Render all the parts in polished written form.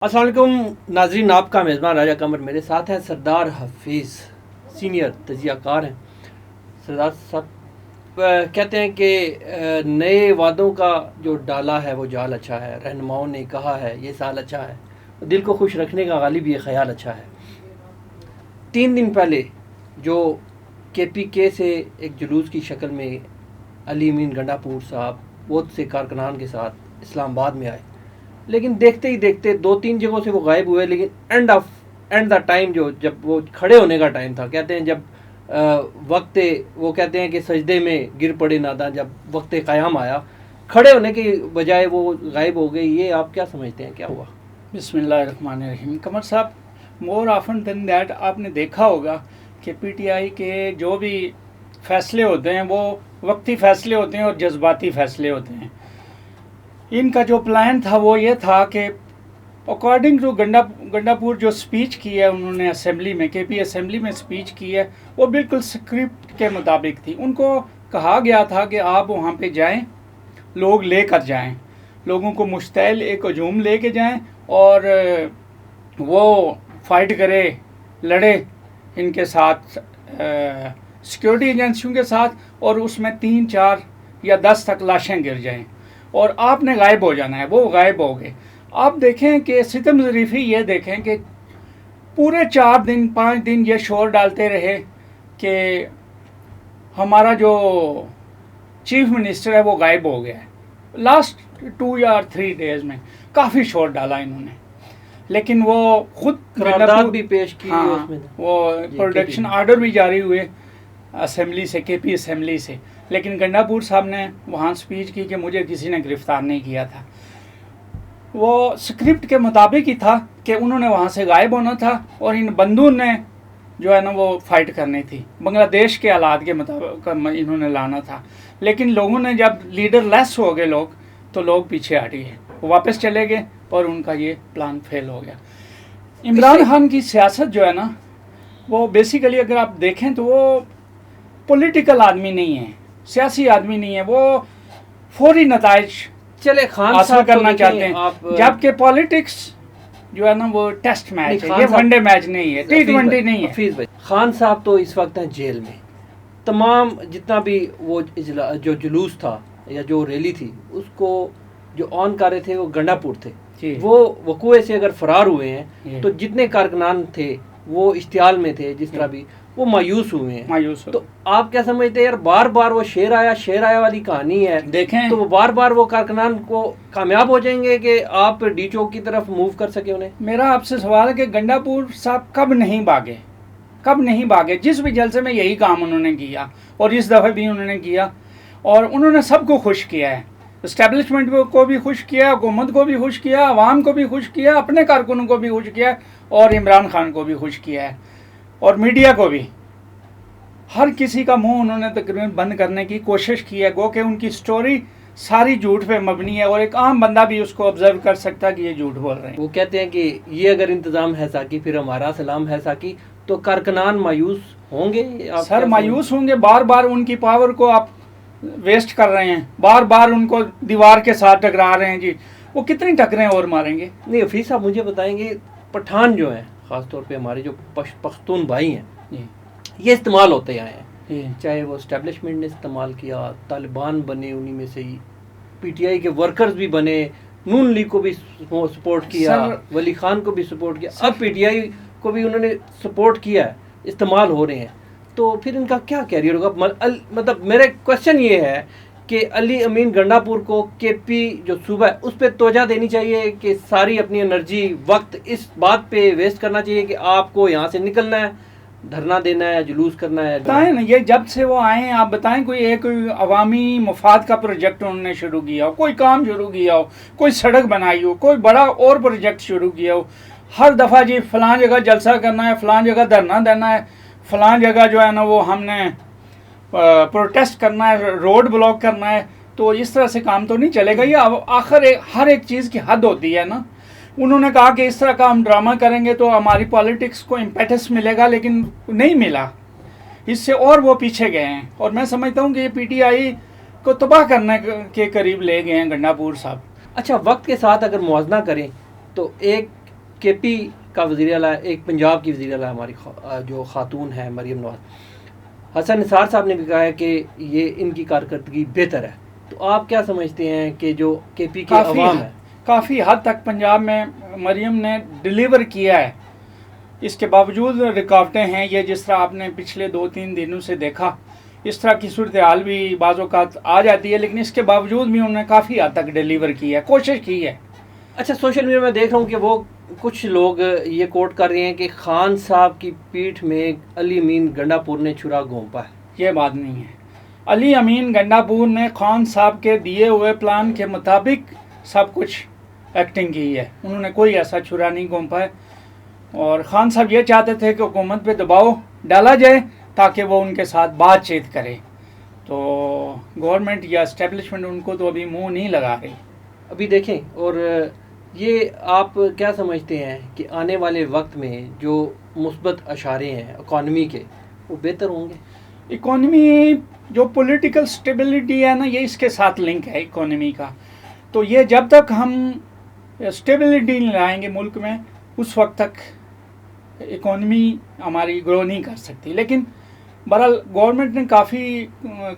अस्सलाम वालेकुम नाजरीन, आपका मेज़बान राजा कमर मेरे साथ हैं। सरदार हफीज़ सीनियर तजियाकार हैं। सरदार साहब कहते हैं कि नए वादों का जो डाला है वो जाल अच्छा है। रहनुमाओं ने कहा है ये साल अच्छा है, दिल को खुश रखने का गालिब ये ख्याल अच्छा है। 3 दिन पहले जो KPK से एक जुलूस की शक्ल में अली अमीन गंडापुर साहब बहुत से कारकुनान के साथ इस्लामाबाद में आए, लेकिन देखते ही देखते 2-3 जगहों से वो गायब हुए। लेकिन एंड द टाइम जो जब वो खड़े होने का टाइम था, कहते हैं जब वक्त वो कहते हैं कि सजदे में गिर पड़े नादा, जब वक्त क़याम आया खड़े होने की बजाय वो गायब हो गए। ये आप क्या समझते हैं, क्या हुआ? बिस्मिल्लाहिर्रहमानिर्रहीम। कमर साहब, मोर ऑफन देन दैट आपने देखा होगा कि PTI के जो भी फैसले होते हैं वो वक्ती फैसले होते हैं और जज्बाती फैसले होते हैं। इनका जो प्लान था वो ये था कि अकॉर्डिंग टू गंडापुर जो स्पीच की है उन्होंने असेंबली में, KP असेंबली में स्पीच की है, वो बिल्कुल स्क्रिप्ट के मुताबिक थी। उनको कहा गया था कि आप वहाँ पे जाएं, लोग लेकर जाएं, लोगों को मुश्तैल एक हजूम लेके जाएं और वो फाइट करे, लड़े इनके साथ, सिक्योरिटी एजेंसियों के साथ, और उसमें 3, 4 या 10 तक लाशें गिर जाएं और आपने गायब हो जाना है। वो गायब हो गए। आप देखें कि सितम ज़रीफ़ी ये देखें कि पूरे 4 दिन 5 दिन ये शोर डालते रहे कि हमारा जो चीफ मिनिस्टर है वो गायब हो गया है। लास्ट 2 या 3 डेज़ में काफ़ी शोर डाला इन्होंने, लेकिन वो खुद करारदाद भी पेश की। हाँ, उसमें वो प्रोटेक्शन आर्डर भी जारी हुए असेंबली से, KP असेंबली से, लेकिन गंडापुर साहब ने वहाँ स्पीच की कि मुझे किसी ने गिरफ़्तार नहीं किया था। वो स्क्रिप्ट के मुताबिक ही था कि उन्होंने वहाँ से गायब होना था और इन बंदून ने जो है ना वो फाइट करनी थी, बांग्लादेश के हालात के मुताबिक इन्होंने लाना था। लेकिन लोगों ने जब लीडर लेस हो गए लोग, तो लोग पीछे हट गए, वो वापस चले गए और उनका ये प्लान फेल हो गया। इमरान खान की सियासत जो है ना वो बेसिकली अगर आप देखें तो वो पॉलिटिकल आदमी नहीं है, सियासी आदमी नहीं है, वो फौरी नताइज चले खान हासिल साहब करना चाहते हैं, जबकि पॉलिटिक्स जो है ना वो टेस्ट मैच है, ये वनडे मैच नहीं है, T20 नहीं है। हफीज़ भाई, खान साहब तो इस वक्त हैं जेल में। तमाम जितना भी वो जो जुलूस था या जो रैली थी उसको जो ऑन कर रहे थे वो गंडापुर थे। वो वकूए से अगर फरार हुए हैं तो जितने कारकुनान थे वो इश्तियाल में थे, जिस तरह भी वो मायूस हुए हैं। तो आप क्या समझते हैं यार, बार बार वो शेर आया वाली कहानी है, देखें तो वो बार बार वो कारकुनान को कामयाब हो जाएंगे कि आप डी चौक की तरफ मूव कर सके उन्हें? मेरा आपसे सवाल है कि गंडापुर साहब कब नहीं भागे? जिस भी जलसे में यही काम उन्होंने किया और इस दफ़े भी उन्होंने किया, और उन्होंने सबको खुश किया है। इस्टेब्लिशमेंट को भी खुश किया, हुकूमत को भी खुश किया, अवाम को भी खुश किया, अपने कारकुनों को भी खुश किया और इमरान खान को भी खुश किया है, और मीडिया को भी। हर किसी का मुंह उन्होंने तकरीबन बंद करने की कोशिश की है, गो कि उनकी स्टोरी सारी झूठ पे मबनी है और एक आम बंदा भी उसको ऑब्जर्व कर सकता है कि ये झूठ बोल रहे हैं। वो कहते हैं कि ये अगर इंतज़ाम है साकी फिर हमारा सलाम है साकी, तो कारकुनान मायूस होंगे। सर मायूस होंगे, बार बार उनकी पावर को आप वेस्ट कर रहे हैं, बार बार उनको दीवार के साथ टकरा रहे हैं। जी वो कितनी टकरें और मारेंगे? नहीं हफीज़ साहब, मुझे बताएंगे पठान जो हैं, ख़ासतौर पे हमारे जो पख्तून भाई हैं, ये इस्तेमाल होते आए हैं, चाहे वो इस्टेब्लिशमेंट ने इस्तेमाल किया, तालिबान बने उन्हीं में से ही, PTI के वर्कर्स भी बने, नून लीग को भी सपोर्ट किया, वली खान को भी सपोर्ट किया, अब PTI को भी उन्होंने सपोर्ट किया है, इस्तेमाल हो रहे हैं। तो फिर इनका क्या कैरियर होगा? मतलब मेरा क्वेश्चन ये है कि अली अमीन गंडापुर को KP जो सूबा है उस पर तवज्जो देनी चाहिए कि सारी अपनी एनर्जी वक्त इस बात पे वेस्ट करना चाहिए कि आपको यहाँ से निकलना है, धरना देना है, जुलूस करना है। बताएं ना, ये जब से वो आए हैं आप बताएं कोई अवामी मफाद का प्रोजेक्ट उन्होंने शुरू किया हो, कोई काम शुरू किया हो, कोई सड़क बनाई हो, कोई बड़ा और प्रोजेक्ट शुरू किया हो। हर दफ़ा जी फलां जगह जलसा करना है, फलां जगह धरना देना है, फलां जगह जो है ना वो हमने प्रोटेस्ट करना है, रोड ब्लॉक करना है। तो इस तरह से काम तो नहीं चलेगा। ये आखिर हर एक चीज़ की हद होती है ना। उन्होंने कहा कि इस तरह का हम ड्रामा करेंगे तो हमारी पॉलिटिक्स को इम्पेटस मिलेगा, लेकिन नहीं मिला, इससे और वो पीछे गए हैं। और मैं समझता हूँ कि ये PTI को तबाह करने के करीब ले गए हैं गंडापुर साहब। अच्छा, वक्त के साथ अगर मुआवजा करें तो एक کے پی کا وزیر اعلیٰ، ایک پنجاب کی وزیر اعلیٰ ہماری جو خاتون ہیں مریم نواز، حسن نثار صاحب نے بھی کہا ہے کہ یہ ان کی کارکردگی بہتر ہے، تو آپ کیا سمجھتے ہیں کہ جو کے پی کے عوام ہے؟ کافی حد تک پنجاب میں مریم نے ڈیلیور کیا ہے، اس کے باوجود رکاوٹیں ہیں، یہ جس طرح آپ نے پچھلے 2-3 دنوں سے دیکھا، اس طرح کی صورتحال بھی بعض اوقات آ جاتی ہے، لیکن اس کے باوجود بھی انہوں نے کافی حد تک ڈیلیور کی ہے، کوشش کی ہے۔ اچھا، سوشل میڈیا میں دیکھ رہا ہوں کہ وہ کچھ لوگ یہ کوٹ کر رہے ہیں کہ خان صاحب کی پیٹھ میں علی امین گنڈا پور نے چھرا گھونپا ہے۔ یہ بات نہیں ہے، علی امین گنڈا پور نے خان صاحب کے دیے ہوئے پلان کے مطابق سب کچھ ایکٹنگ کی ہے، انہوں نے کوئی ایسا چھرا نہیں گھونپا ہے، اور خان صاحب یہ چاہتے تھے کہ حکومت پہ دباؤ ڈالا جائے تاکہ وہ ان کے ساتھ بات چیت کرے، تو گورنمنٹ یا اسٹیبلشمنٹ ان کو تو ابھی منہ نہیں لگا رہی۔ ابھی دیکھیں، اور یہ آپ کیا سمجھتے ہیں کہ آنے والے وقت میں جو مثبت اشارے ہیں اکانومی کے، وہ بہتر ہوں گے؟ اکانومی جو پولیٹیکل سٹیبلٹی ہے نا، یہ اس کے ساتھ لنک ہے اکانومی کا، تو یہ جب تک ہم سٹیبلٹی نہیں لائیں گے ملک میں، اس وقت تک اکانومی ہماری گرو نہیں کر سکتی۔ لیکن بہرحال گورنمنٹ نے کافی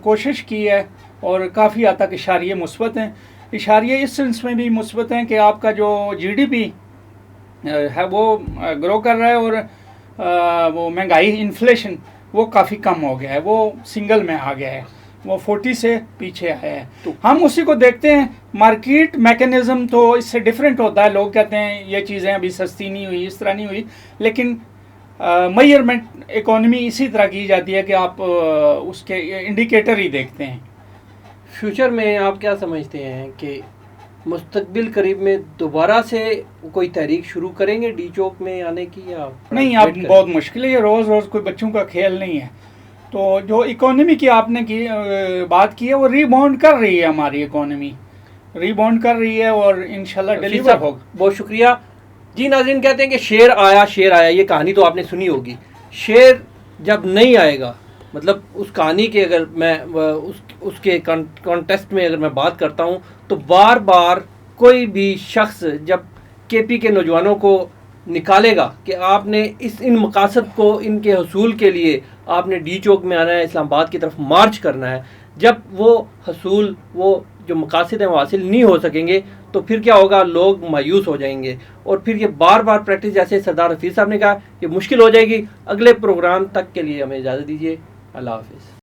کوشش کی ہے اور کافی حد تک اشاریے مثبت ہیں، اشاریے اس سینس میں بھی مثبت ہیں کہ آپ کا جو جی ڈی پی ہے وہ گرو کر رہا ہے، اور وہ مہنگائی انفلیشن وہ کافی کم ہو گیا ہے، وہ سنگل میں آ گیا ہے، وہ 40 سے پیچھے آیا ہے۔ تو ہم اسی کو دیکھتے ہیں، مارکیٹ میکانزم تو اس سے ڈیفرنٹ ہوتا ہے، لوگ کہتے ہیں یہ چیزیں ابھی سستی نہیں ہوئی، اس طرح نہیں ہوئی، لیکن میئرمنٹ اکانومی اسی طرح کی جاتی ہے کہ آپ اس کے انڈیکیٹر ہی دیکھتے ہیں۔ فیوچر میں آپ کیا سمجھتے ہیں کہ مستقبل قریب میں دوبارہ سے کوئی تحریک شروع کریں گے ڈی چوک میں آنے کی، یا نہیں؟ اب بہت مشکل ہے، یہ روز روز کوئی بچوں کا کھیل نہیں ہے۔ تو جو اکانومی کی آپ نے بات کی ہے، وہ ری باؤنڈ کر رہی ہے، ہماری اکانومی ری باؤنڈ کر رہی ہے، اور انشاءاللہ ڈیلیور ہوگا۔ بہت شکریہ جی۔ ناظرین کہتے ہیں کہ شیر آیا شیر آیا، یہ کہانی تو آپ نے سنی ہوگی، شیر جب نہیں آئے گا، مطلب اس کہانی کے اگر میں اس کے کانٹیکسٹ میں اگر میں بات کرتا ہوں، تو بار بار کوئی بھی شخص جب کے پی کے نوجوانوں کو نکالے گا کہ آپ نے ان مقاصد کو، ان کے حصول کے لیے آپ نے ڈی چوک میں آنا ہے، اسلام آباد کی طرف مارچ کرنا ہے، جب وہ حصول، وہ جو مقاصد ہیں وہ حاصل نہیں ہو سکیں گے، تو پھر کیا ہوگا؟ لوگ مایوس ہو جائیں گے، اور پھر یہ بار بار پریکٹس، جیسے سردار حفیظ صاحب نے کہا، یہ مشکل ہو جائے گی۔ اگلے پروگرام تک کے لیے ہمیں اجازت دیجیے، اللہ حافظ۔